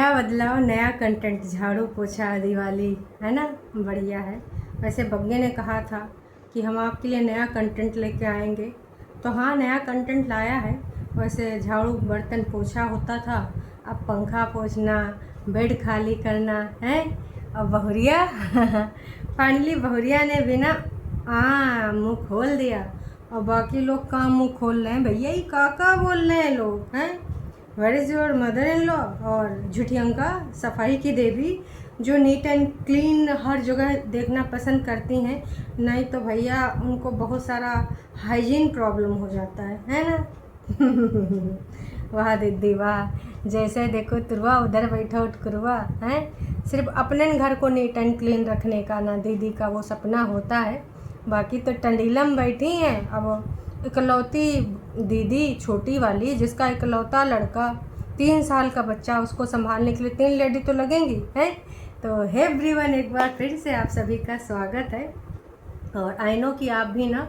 नया बदलाव, नया कंटेंट, झाड़ू पोछा दिवाली, है ना, बढ़िया है। वैसे बग्गे ने कहा था कि हम आपके लिए नया कंटेंट लेके आएंगे, तो हाँ, नया कंटेंट लाया है। वैसे झाड़ू बर्तन पोछा होता था, अब पंखा पोछना, बेड खाली करना है। और बहुरिया फाइनली बहुरिया ने बिना मुँह खोल दिया, और बाकी लोग काम मुँह खोल रहे हैं। भैया ये काका बोल रहे हैं लोग, हैं where is your mother in law. और झुठियंका सफाई की देवी, जो नीट एंड क्लीन हर जगह देखना पसंद करती हैं, नहीं तो भैया उनको बहुत सारा हाइजीन प्रॉब्लम हो जाता है ना। वाह दीदी वाह, जैसे देखो तुरवा उधर बैठा उठकुरवा हैं। सिर्फ अपने घर को नीट एंड क्लीन रखने का ना दीदी का वो सपना होता है, बाकी तो टंडीलम बैठी हैं। अब इकलौती दीदी, छोटी वाली, जिसका इकलौता लड़का, 3 साल का बच्चा, उसको संभालने के लिए 3 लेडी तो लगेंगी, हैं। तो हे एवरीवन, एक बार फिर से आप सभी का स्वागत है। और आई नो कि आप भी ना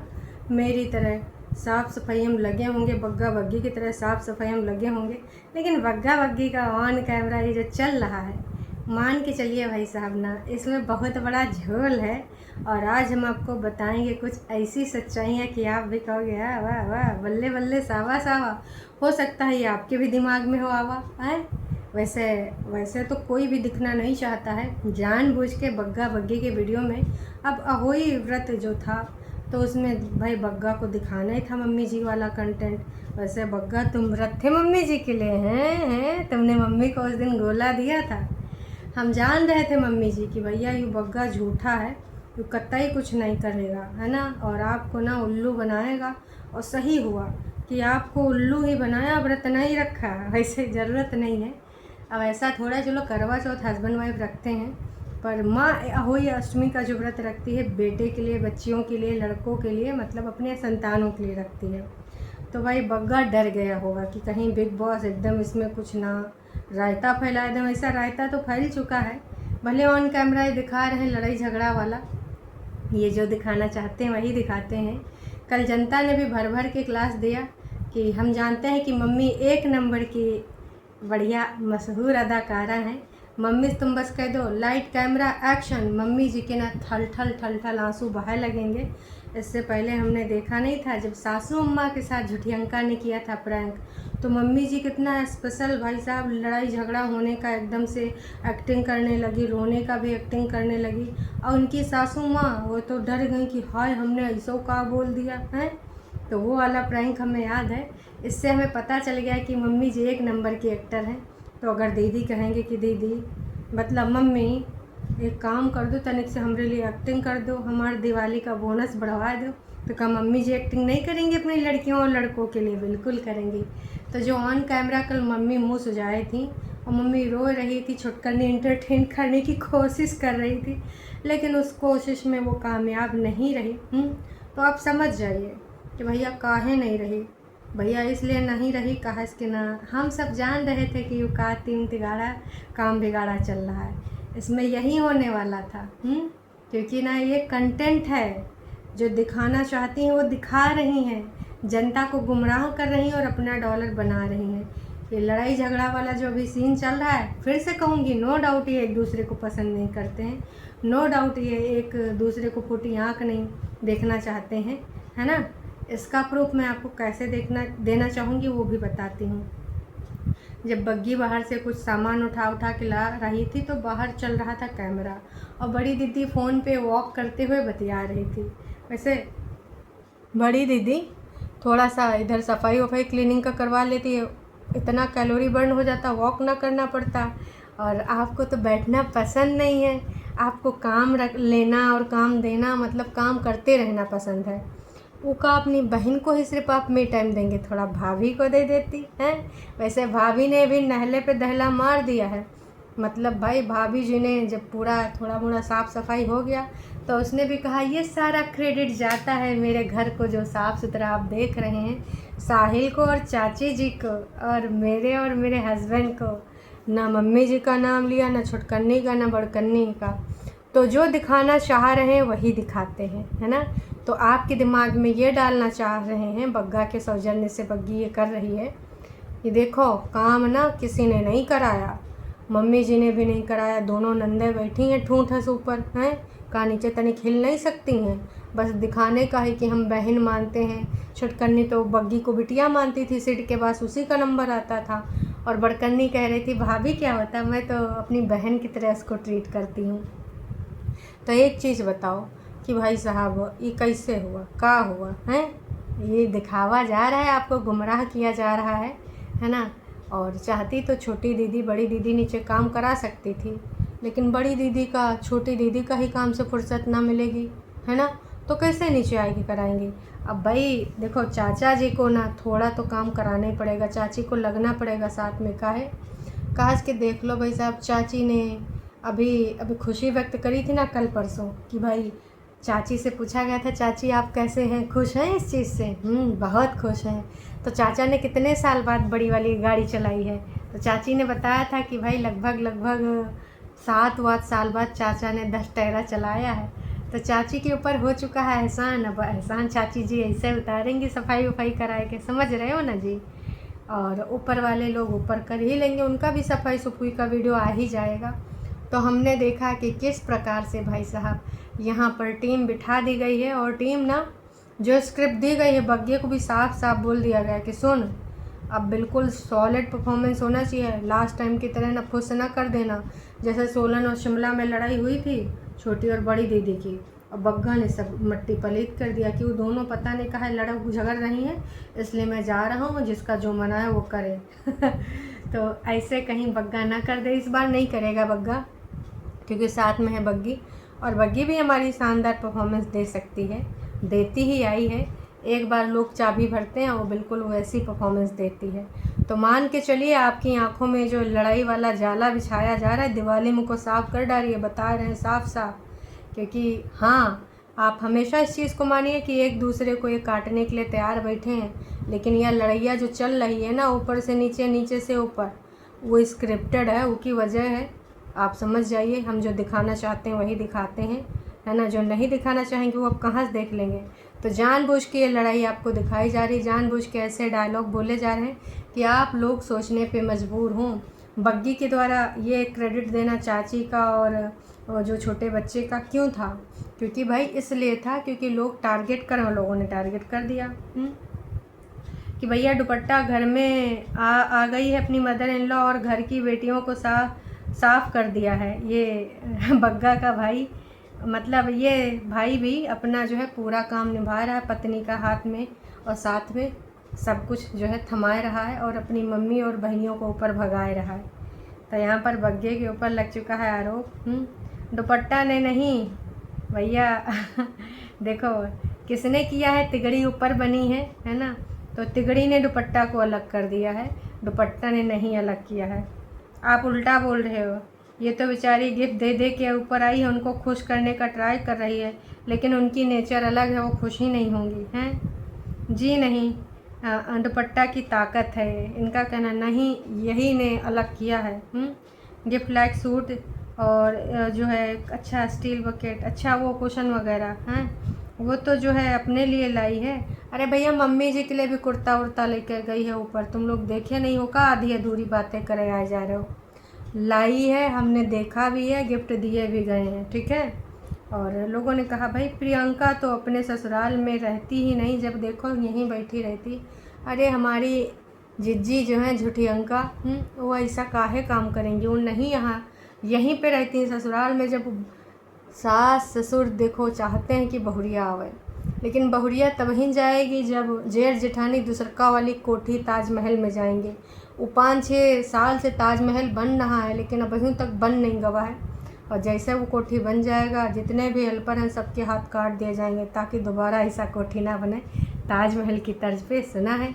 मेरी तरह साफ़ सफाई हम लगे होंगे, बग्गा बग्गी की तरह साफ़ सफाई हम लगे होंगे, लेकिन बग्गा बग्गी का ऑन कैमरा ये जो चल रहा है, मान के चलिए भाई साहब ना, इसमें बहुत बड़ा झोल है। और आज हम आपको बताएंगे कुछ ऐसी सच्चाइयाँ कि आप भी कहोगे वाह वाह, बल्ले बल्ले, सावा सावा। हो सकता है ये आपके भी दिमाग में हो आवा है। वैसे तो कोई भी दिखना नहीं चाहता है, जानबूझ के बग्गा बग्गी के वीडियो में। अब अहोई व्रत जो था, तो उसमें भाई बग्गा को दिखाना ही था मम्मी जी वाला कंटेंट। वैसे बग्गा, तुम व्रत थे मम्मी जी के लिए, हैं तुमने मम्मी को उस दिन गोला दिया था। हम जान रहे थे मम्मी जी कि भैया ये बग्गा झूठा है, ये कतई कुछ नहीं करेगा, है ना, और आपको ना उल्लू बनाएगा। और सही हुआ कि आपको उल्लू ही बनाया, व्रत नहीं रखा। वैसे ज़रूरत नहीं है। अब ऐसा थोड़ा, चलो करवा चौथ हस्बैंड वाइफ रखते हैं, पर माँ अहोई अष्टमी का जो व्रत रखती है, बेटे के लिए, बच्चियों के लिए, लड़कों के लिए, मतलब अपने संतानों के लिए रखती है। तो भाई बग्गा डर गया होगा कि कहीं बिग बॉस एकदम इसमें कुछ ना रायता फैला दें। ऐसा रायता तो फैल चुका है, भले ऑन कैमरा ही दिखा रहे हैं लड़ाई झगड़ा वाला, ये जो दिखाना चाहते हैं वही दिखाते हैं। कल जनता ने भी भर भर के क्लास दिया कि हम जानते हैं कि मम्मी 1 नंबर की बढ़िया मशहूर अदाकारा हैं। मम्मी तुम बस कह दो लाइट कैमरा एक्शन, मम्मी जी के ना थल थल थल थल आंसू बहाए लगेंगे। इससे पहले हमने देखा नहीं था, जब सासू अम्मा के साथ झुठियंका ने किया था प्रैंक, तो मम्मी जी कितना स्पेशल भाई साहब, लड़ाई झगड़ा होने का एकदम से एक्टिंग करने लगी, रोने का भी एक्टिंग करने लगी। और उनकी सासू माँ वो तो डर गई कि हाय हमने ऐसा का बोल दिया है। तो वो वाला प्रैंक हमें याद है। इससे हमें पता चल गया कि मम्मी जी 1 नंबर की एक्टर हैं। तो अगर दीदी कहेंगे कि दीदी, मतलब मम्मी एक काम कर दो, तनिक से हमारे लिए एक्टिंग कर दो, हमारे दिवाली का बोनस बढ़वा दो, तो क्या मम्मी जी एक्टिंग नहीं करेंगी अपनी लड़कियों और लड़कों के लिए? बिल्कुल करेंगी। तो जो ऑन कैमरा कल मम्मी मुँह सुझाए थी और मम्मी रो रही थी, छुटकरनी इंटरटेन करने की कोशिश कर रही थी, लेकिन उस कोशिश में वो कामयाब नहीं रही। तो आप समझ जाइए कि भैया काहे नहीं रही। भैया इसलिए नहीं रही कहा इसके ना, हम सब जान रहे थे कि यू का 3 तिगाड़ा काम बिगाड़ा चल रहा है, इसमें यही होने वाला था। क्योंकि ना ये कंटेंट है, जो दिखाना चाहती हैं वो दिखा रही हैं, जनता को गुमराह कर रही हैं और अपना डॉलर बना रही हैं। ये लड़ाई झगड़ा वाला जो अभी सीन चल रहा है, फिर से कहूँगी, नो डाउट ये एक दूसरे को पसंद नहीं करते हैं, नो डाउट ये एक दूसरे को फूटी आँख नहीं देखना चाहते हैं, है ना। इसका प्रूफ मैं आपको कैसे देना चाहूँगी वो भी बताती हूँ। जब बग्गी बाहर से कुछ सामान उठा के ला रही थी, तो बाहर चल रहा था कैमरा, और बड़ी दीदी फ़ोन पे वॉक करते हुए बतिया रही थी। वैसे बड़ी दीदी थोड़ा सा इधर सफाई वफाई क्लीनिंग का करवा लेती है, इतना कैलोरी बर्न हो जाता, वॉक ना करना पड़ता। और आपको तो बैठना पसंद नहीं है, आपको काम रख लेना और काम देना, मतलब काम करते रहना पसंद है। वो का अपनी बहन को ही सिर्फ आप मी टाइम देंगे, थोड़ा भाभी को दे देती हैं। वैसे भाभी ने भी नहले पे दहला मार दिया है, मतलब भाई भाभी जी ने जब पूरा थोड़ा मोड़ा साफ़ सफाई हो गया, तो उसने भी कहा ये सारा क्रेडिट जाता है मेरे घर को जो साफ़ सुथरा आप देख रहे हैं, साहिल को और चाची जी को, और मेरे हस्बैंड को। ना मम्मी जी का नाम लिया, ना छुटकन्नी का, ना बड़कन्नी का। तो जो दिखाना चाह रहे हैं वही दिखाते हैं, है ना। तो आपके दिमाग में ये डालना चाह रहे हैं, बग्गा के सौजन्य से बग्गी ये कर रही है कि देखो काम ना किसी ने नहीं कराया, मम्मी जी ने भी नहीं कराया, दोनों नंदे बैठी हैं ठूंठस ऊपर हैं, का नीचे तनिक हिल नहीं सकती हैं, बस दिखाने का है कि हम बहन मानते हैं। छुटकन्नी तो बग्गी को बिटिया मानती थी, सीट के पास उसी का नंबर आता था, और बड़कन्नी कह रही थी भाभी क्या होता, मैं तो अपनी बहन की तरह इसको ट्रीट करती हूँ। तो एक चीज़ बताओ कि भाई साहब ये कैसे हुआ, क्या हुआ है? ये दिखावा जा रहा है, आपको गुमराह किया जा रहा है ना। और चाहती तो छोटी दीदी बड़ी दीदी नीचे काम करा सकती थी, लेकिन बड़ी दीदी का छोटी दीदी का ही काम से फुर्सत ना मिलेगी, है ना, तो कैसे नीचे आएगी कराएंगी। अब भाई देखो, चाचा जी को ना थोड़ा तो काम कराना ही पड़ेगा, चाची को लगना पड़ेगा साथ में। काश के देख लो भाई साहब, चाची ने अभी खुशी व्यक्त करी थी ना कल परसों कि भाई चाची से पूछा गया था, चाची आप कैसे हैं, खुश हैं इस चीज़ से? बहुत खुश हैं। तो चाचा ने कितने साल बाद बड़ी वाली गाड़ी चलाई है, तो चाची ने बताया था कि भाई लगभग 7-8 साल बाद चाचा ने 10 टायरा चलाया है। तो चाची के ऊपर हो चुका है एहसान, अब एहसान चाची जी ऐसे उतारेंगी सफाई वफाई कराए के, समझ रहे हो ना जी। और ऊपर वाले लोग ऊपर कर ही लेंगे, उनका भी सफाई सफाई का वीडियो आ ही जाएगा। तो हमने देखा कि किस प्रकार से भाई साहब यहाँ पर टीम बिठा दी गई है, और टीम ना जो स्क्रिप्ट दी गई है, बग्गे को भी साफ साफ बोल दिया गया कि सुन, अब बिल्कुल सॉलिड परफॉर्मेंस होना चाहिए, लास्ट टाइम की तरह ना फुस ना कर देना। जैसे सोलन और शिमला में लड़ाई हुई थी छोटी और बड़ी दीदी की, और बग्गा ने सब मट्टी पलीत कर दिया कि वो दोनों पता नहीं कहाँ लड़ झगड़ रही हैं, इसलिए मैं जा रहा हूँ, जिसका जो मना है वो करे। तो ऐसे कहीं बग्गा ना कर दे, इस बार नहीं करेगा बग्गा, क्योंकि साथ में है बग्गी, और बग्गी भी हमारी शानदार परफॉर्मेंस दे सकती है, देती ही आई है। एक बार लोग चाबी भरते हैं, वो बिल्कुल वैसी परफॉर्मेंस देती है। तो मान के चलिए आपकी आंखों में जो लड़ाई वाला जाला बिछाया जा रहा है, दिवाली मुँह को साफ कर डालिए, बता रहे हैं साफ साफ। क्योंकि हाँ, आप हमेशा इस चीज़ को मानिए कि एक दूसरे को ये काटने के लिए तैयार बैठे हैं, लेकिन यह लड़ाइयाँ जो चल रही है ना, ऊपर से नीचे नीचे से ऊपर, वो स्क्रिप्टेड है, उसकी वजह है। आप समझ जाइए, हम जो दिखाना चाहते हैं वही दिखाते हैं, है ना। जो नहीं दिखाना चाहेंगे वो आप कहाँ से देख लेंगे। तो जानबूझ के ये लड़ाई आपको दिखाई जा रही, जानबूझ के ऐसे डायलॉग बोले जा रहे हैं कि आप लोग सोचने पे मजबूर हों। बग्गी के द्वारा ये क्रेडिट देना चाची का और जो छोटे बच्चे का क्यों था, क्योंकि भाई इसलिए था क्योंकि लोग टारगेट कर, लोगों ने टारगेट कर दिया कि भैया दुपट्टा घर में आ गई है अपनी मदर इन लॉ, और घर की बेटियों को साफ कर दिया है ये बग्गा का भाई। मतलब ये भाई भी अपना जो है पूरा काम निभा रहा है पत्नी का हाथ में, और साथ में सब कुछ जो है थमाए रहा है, और अपनी मम्मी और बहनियों को ऊपर भगाए रहा है। तो यहाँ पर बग्गे के ऊपर लग चुका है आरोप। दुपट्टा ने नहीं भैया देखो किसने किया है, तिगड़ी ऊपर बनी है ना, तो तिगड़ी ने दुपट्टा को अलग कर दिया है, दुपट्टा ने नहीं अलग किया है। आप उल्टा बोल रहे हो। ये तो बेचारी गिफ्ट दे दे के ऊपर आई है, उनको खुश करने का ट्राई कर रही है, लेकिन उनकी नेचर अलग है, वो खुश ही नहीं होंगी हैं जी। नहीं, दुपट्टा की ताकत है, इनका कहना नहीं, यही ने अलग किया है। गिफ्ट लाइक सूट, और जो है अच्छा स्टील बकेट, अच्छा वो कुशन वगैरह हैं, वो तो जो है अपने लिए लाई है। अरे भैया मम्मी जी के लिए भी कुर्ता उर्ता लेकर गई है ऊपर, तुम लोग देखे नहीं हो का, आधी अधूरी बातें करे आए जा रहे हो। लाई है, हमने देखा भी है, गिफ्ट दिए भी गए हैं, ठीक है। और लोगों ने कहा भाई प्रियंका तो अपने ससुराल में रहती ही नहीं, जब देखो यहीं बैठी रहती। अरे हमारी जिज्जी जो है झूठी अंका, वो ऐसा काहे काम करेंगी, वो नहीं यहाँ यहीं पे रहती हैं ससुराल में। जब सास ससुर देखो चाहते हैं कि बहुरिया आवे, लेकिन बहुरिया तब ही जाएगी जब जेठ जेठानी दूसरका वाली कोठी ताजमहल में जाएंगे। वो 5-6 साल से ताजमहल बन रहा है, लेकिन अभी तक बन नहीं गवा है, और जैसे वो कोठी बन जाएगा जितने भी हेल्पर हैं सबके हाथ काट दिए जाएंगे, ताकि दोबारा ऐसा कोठी ना बने ताजमहल की तर्ज पे। सुना है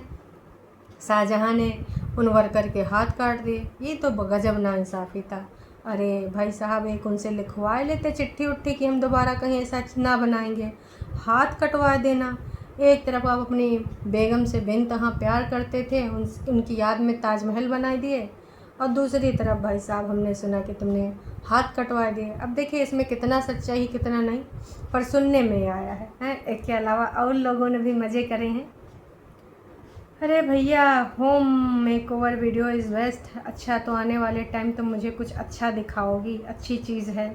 शाहजहाँ ने उन वर्कर के हाथ काट दिए, ये तो गजब नाइंसाफ़ी था। अरे भाई साहब एक उनसे लिखवा लेते चिट्ठी उट्ठी कि हम दोबारा कहीं ऐसा ना बनाएंगे, हाथ कटवा देना। एक तरफ आप अपनी बेगम से बेनतहा प्यार करते थे, उनकी याद में ताजमहल बना दिए, और दूसरी तरफ भाई साहब हमने सुना कि तुमने हाथ कटवा दिए। अब देखिए इसमें कितना सच्चाई कितना नहीं, पर सुनने में आया है। इसके अलावा और लोगों ने भी मज़े करे हैं। अरे भैया, home makeover video is best. अच्छा, तो आने वाले टाइम तो मुझे कुछ अच्छा दिखाओगी, अच्छी चीज़ है,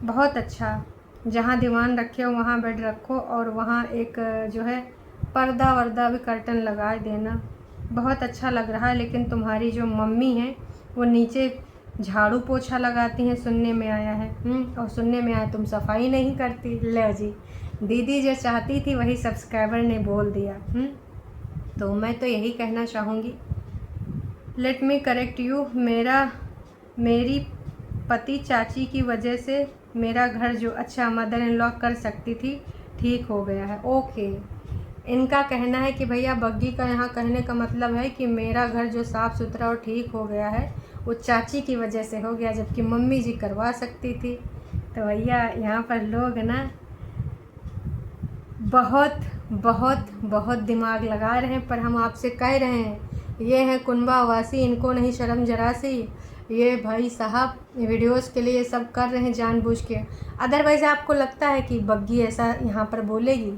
बहुत अच्छा। जहाँ दीवान रखे हो वहाँ बेड रखो, और वहाँ एक जो है पर्दा वर्दा भी कर्टन लगा देना, बहुत अच्छा लग रहा है। लेकिन तुम्हारी जो मम्मी है वो नीचे झाड़ू पोछा लगाती हैं, सुनने में आया है। और सुनने में आया तुम सफाई नहीं करती। ले जी, दीदी जो चाहती थी वही सब्सक्राइबर ने बोल दिया। तो मैं तो यही कहना चाहूँगी, लेट मी करेक्ट यू, मेरी पति चाची की वजह से मेरा घर जो अच्छा मदर इन लॉ कर सकती थी ठीक हो गया है। ओके, इनका कहना है कि भैया बग्गी का यहाँ कहने का मतलब है कि मेरा घर जो साफ़ सुथरा और ठीक हो गया है वो चाची की वजह से हो गया, जबकि मम्मी जी करवा सकती थी। तो भैया यहाँ पर लोग ना बहुत बहुत बहुत दिमाग लगा रहे हैं, पर हम आपसे कह रहे हैं ये हैं कुनबा वासी, इनको नहीं शर्म जरा सी। ये भाई साहब वीडियोस के लिए ये सब कर रहे हैं जानबूझ के। अदरवाइज़ आपको लगता है कि बग्गी ऐसा यहाँ पर बोलेगी?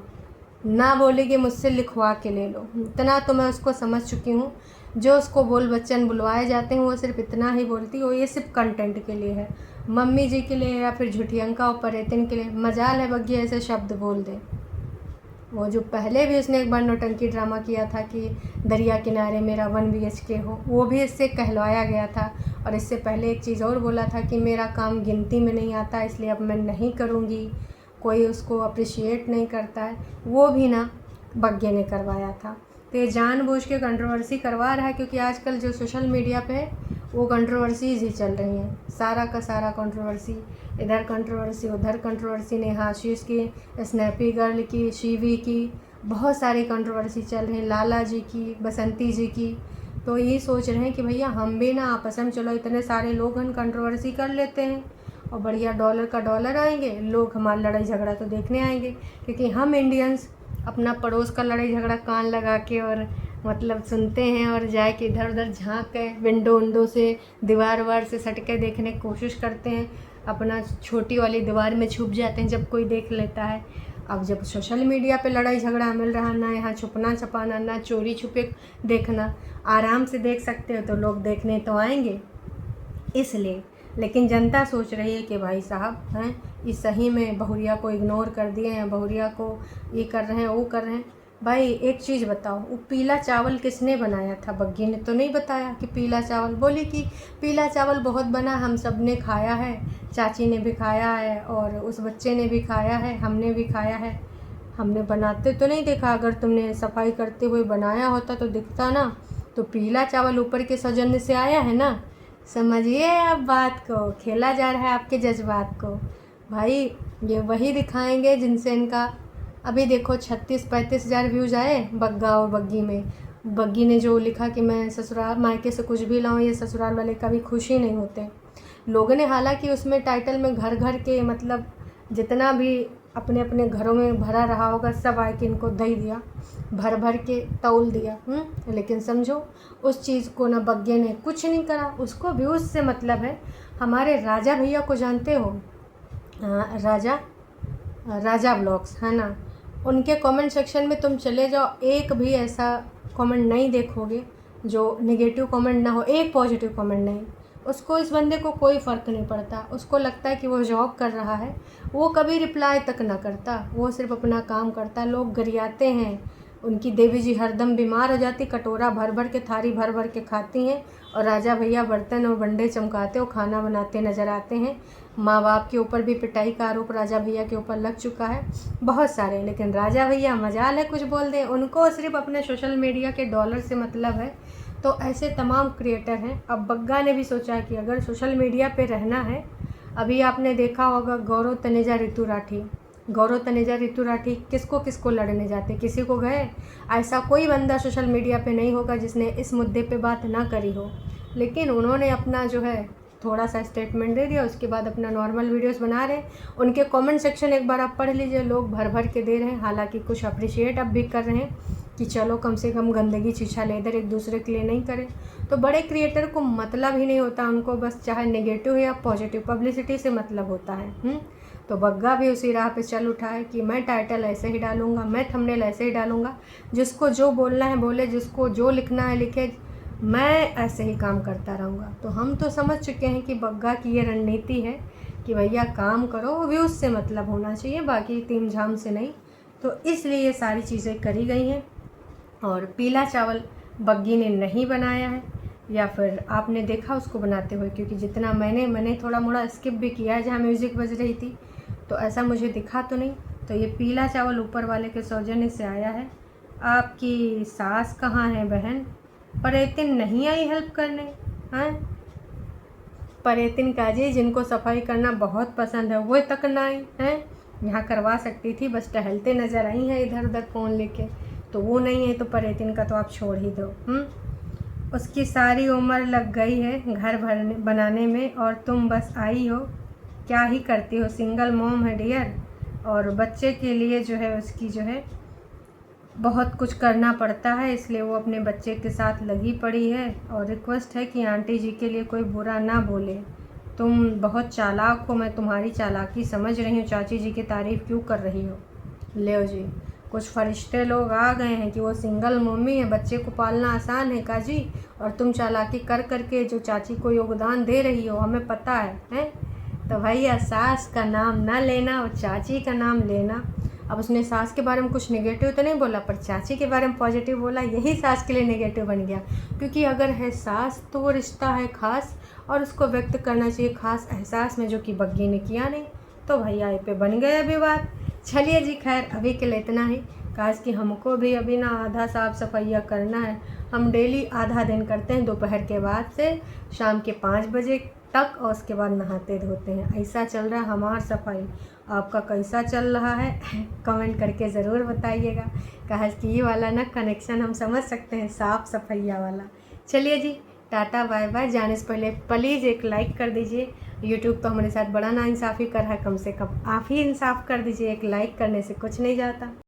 ना बोलेगी, मुझसे लिखवा के ले लो। इतना तो मैं उसको समझ चुकी हूँ, जो उसको बोल बच्चन बुलवाए जाते हैं वो सिर्फ इतना ही बोलती है, वो ये सिर्फ कंटेंट के लिए है, मम्मी जी के लिए या फिर झुठियंका और परेतिन के लिए। मजाल है बग्गी ऐसे शब्द बोल दे। वो जो पहले भी उसने एक बार नौटंकी ड्रामा किया था कि दरिया किनारे मेरा 1 BHK हो, वो भी इससे कहलवाया गया था। और इससे पहले एक चीज़ और बोला था कि मेरा काम गिनती में नहीं आता, इसलिए अब मैं नहीं करूँगी, कोई उसको अप्रिशिएट नहीं करता है, वो भी ना बग्गे ने करवाया था। तो ये जानबूझ के कंट्रोवर्सी करवा रहा है, क्योंकि आजकल जो सोशल मीडिया पे है वो कंट्रोवर्सीज़ ही चल रही हैं, सारा का सारा कंट्रोवर्सी, इधर कंट्रोवर्सी उधर कंट्रोवर्सी, नेहा आशीष की, स्नैपी गर्ल की, शिवी की, बहुत सारी कंट्रोवर्सी चल रही है, लाला जी की, बसंती जी की। तो ये सोच रहे हैं कि भैया हम भी ना आपस में, चलो इतने सारे लोग हम कंट्रोवर्सी कर लेते हैं और बढ़िया डॉलर का डॉलर आएंगे, लोग हमारा लड़ाई झगड़ा तो देखने आएंगे। क्योंकि हम इंडियंस अपना पड़ोस का लड़ाई झगड़ा कान लगा के और मतलब सुनते हैं, और जाए के इधर उधर झाँक के विंडो से दीवार वार से सट के देखने की कोशिश करते हैं, अपना छोटी वाली दीवार में छुप जाते हैं जब कोई देख लेता है। अब जब सोशल मीडिया पे लड़ाई झगड़ा मिल रहा, ना यहाँ छुपना छपाना, ना चोरी छुपे देखना, आराम से देख सकते हो तो लोग देखने तो आएंगे इसलिए। लेकिन जनता सोच रही है कि भाई साहब हैं इस सही में बहुरिया को इग्नोर कर दिए हैं, बहुरिया को ये कर रहे हैं वो कर रहे हैं। भाई एक चीज़ बताओ, वो पीला चावल किसने बनाया था? बग्गी ने तो नहीं बताया कि पीला चावल, बोली कि पीला चावल बहुत बना, हम सब ने खाया है, चाची ने भी खाया है और उस बच्चे ने भी खाया है, हमने भी खाया है। हमने बनाते तो नहीं देखा, अगर तुमने सफाई करते हुए बनाया होता तो दिखता ना। तो पीला चावल ऊपर के सौजन्य से आया है ना, समझिए आप बात को, खेला जा रहा है आपके जज्बात को। भाई ये वही दिखाएंगे जिनसे इनका अभी देखो 36-35 हज़ार व्यूज़ आए बग्गा और बग्गी में। बग्गी ने जो लिखा कि मैं ससुराल मायके से कुछ भी लाऊं, ये ससुराल वाले कभी खुश ही नहीं होते। लोगों ने हालांकि उसमें टाइटल में घर घर के मतलब जितना भी अपने अपने घरों में भरा रहा होगा सब आए के इनको दे दिया, भर भर के तौल दिया। लेकिन समझो उस चीज़ को ना बग्गे ने कुछ नहीं करा, उसको व्यूज़ से मतलब है। हमारे राजा भैया को जानते हो? राजा ब्लॉग्स है ना, उनके कमेंट सेक्शन में तुम चले जाओ, एक भी ऐसा कमेंट नहीं देखोगे जो नेगेटिव कमेंट ना हो, एक पॉजिटिव कमेंट नहीं। उसको, इस बंदे को कोई फ़र्क नहीं पड़ता, उसको लगता है कि वो जॉब कर रहा है, वो कभी रिप्लाई तक ना करता, वो सिर्फ अपना काम करता। लोग गरियाते हैं, उनकी देवी जी हरदम बीमार हो जाती, कटोरा भर भर के थारी भर भर के खाती हैं, और राजा भैया बर्तन और बंडे चमकाते और खाना बनाते नज़र आते हैं। माँ बाप के ऊपर भी पिटाई का आरोप राजा भैया के ऊपर लग चुका है बहुत सारे। लेकिन राजा भैया मजाल है कुछ बोल दें, उनको सिर्फ अपने सोशल मीडिया के डॉलर से मतलब है। तो ऐसे तमाम क्रिएटर हैं। अब बग्गा ने भी सोचा कि अगर सोशल मीडिया पे रहना है, अभी आपने देखा होगा गौरव तनेजा ऋतु राठी किसको किसको लड़ने जाते, किसी को गए। ऐसा कोई बंदा सोशल मीडिया पे नहीं होगा जिसने इस मुद्दे पे बात ना करी हो, लेकिन उन्होंने अपना जो है थोड़ा सा स्टेटमेंट दे दिया, उसके बाद अपना नॉर्मल वीडियोस बना रहे हैं। उनके कमेंट सेक्शन एक बार आप पढ़ लीजिए, लोग भर भर के दे रहे हैं, हालांकि कुछ अप्रिशिएट अब भी कर रहे हैं कि चलो कम से कम गंदगी छीछा लेदर एक दूसरे के लिए नहीं करें। तो बड़े क्रिएटर को मतलब ही नहीं होता, उनको बस चाहे नेगेटिव या पॉजिटिव पब्लिसिटी से मतलब होता है। तो बग्गा भी उसी राह पे चल उठा है कि मैं टाइटल ऐसे ही डालूँगा, मैं थंबनेल ऐसे ही डालूँगा, जिसको जो बोलना है बोले, जिसको जो लिखना है लिखे, मैं ऐसे ही काम करता रहूँगा। तो हम तो समझ चुके हैं कि बग्गा की ये रणनीति है कि भैया काम करो, व्यूज़ से मतलब होना चाहिए, बाकी तीम झाम से नहीं। तो इसलिए ये सारी चीज़ें करी गई हैं। और पीला चावल बग्गी ने नहीं बनाया है, या फिर आपने देखा उसको बनाते हुए, क्योंकि जितना मैंने थोड़ा मोड़ा स्किप भी किया है जहाँ म्यूज़िक बज रही थी, तो ऐसा मुझे दिखा तो नहीं। तो ये पीला चावल ऊपर वाले के सौजन्य से आया है। आपकी सास कहाँ है बहन? परेतिन नहीं आई हेल्प करने? हैं परेतिन काजी, जिनको सफाई करना बहुत पसंद है, वो तक ना आई हैं। यहाँ करवा सकती थी, बस टहलते नज़र आई हैं इधर उधर फ़ोन लेके, तो वो नहीं है। तो परेतिन का तो आप छोड़ ही दो। उसकी सारी उम्र लग गई है घर बनाने में, और तुम बस आई हो, क्या ही करती हो? सिंगल मॉम है डियर, और बच्चे के लिए जो है उसकी जो है बहुत कुछ करना पड़ता है, इसलिए वो अपने बच्चे के साथ लगी पड़ी है। और रिक्वेस्ट है कि आंटी जी के लिए कोई बुरा ना बोले, तुम बहुत चालाक हो, मैं तुम्हारी चालाकी समझ रही हूँ, चाची जी की तारीफ़ क्यों कर रही हो? ले जी, कुछ फरिश्ते लोग आ गए हैं कि वो सिंगल मम्मी है, बच्चे को पालना आसान है काजी, और तुम चालाकी कर करके जो चाची को योगदान दे रही हो, हमें पता है? तो भैया सास का नाम ना लेना और चाची का नाम लेना। अब उसने सास के बारे में कुछ नेगेटिव तो नहीं बोला, पर चाची के बारे में पॉजिटिव बोला, यही सास के लिए नेगेटिव बन गया। क्योंकि अगर है सास तो वो रिश्ता है खास, और उसको व्यक्त करना चाहिए खास एहसास में, जो कि बग्गी ने किया नहीं। तो भैया ये पे बन गया विवाद। चलिए जी, खैर अभी के लिए इतना ही। काश कि हमको भी अभी ना आधा साफ़ सफाइया करना है। हम डेली आधा दिन करते हैं, दोपहर के बाद से शाम के 5 बजे तक, और उसके बाद नहाते धोते हैं। ऐसा चल रहा है हमारा सफाई। आपका कैसा चल रहा है कमेंट करके ज़रूर बताइएगा। काश कि ये वाला ना कनेक्शन हम समझ सकते हैं, साफ़ सफाइया वाला। चलिए जी, टाटा बाय बाय। जाने से पहले प्लीज़ एक लाइक कर दीजिए। यूट्यूब तो हमारे साथ बड़ा नाइंसाफ़ी कर रहा है, कम से कम आप ही इंसाफ कर दीजिए। एक लाइक करने से कुछ नहीं जाता।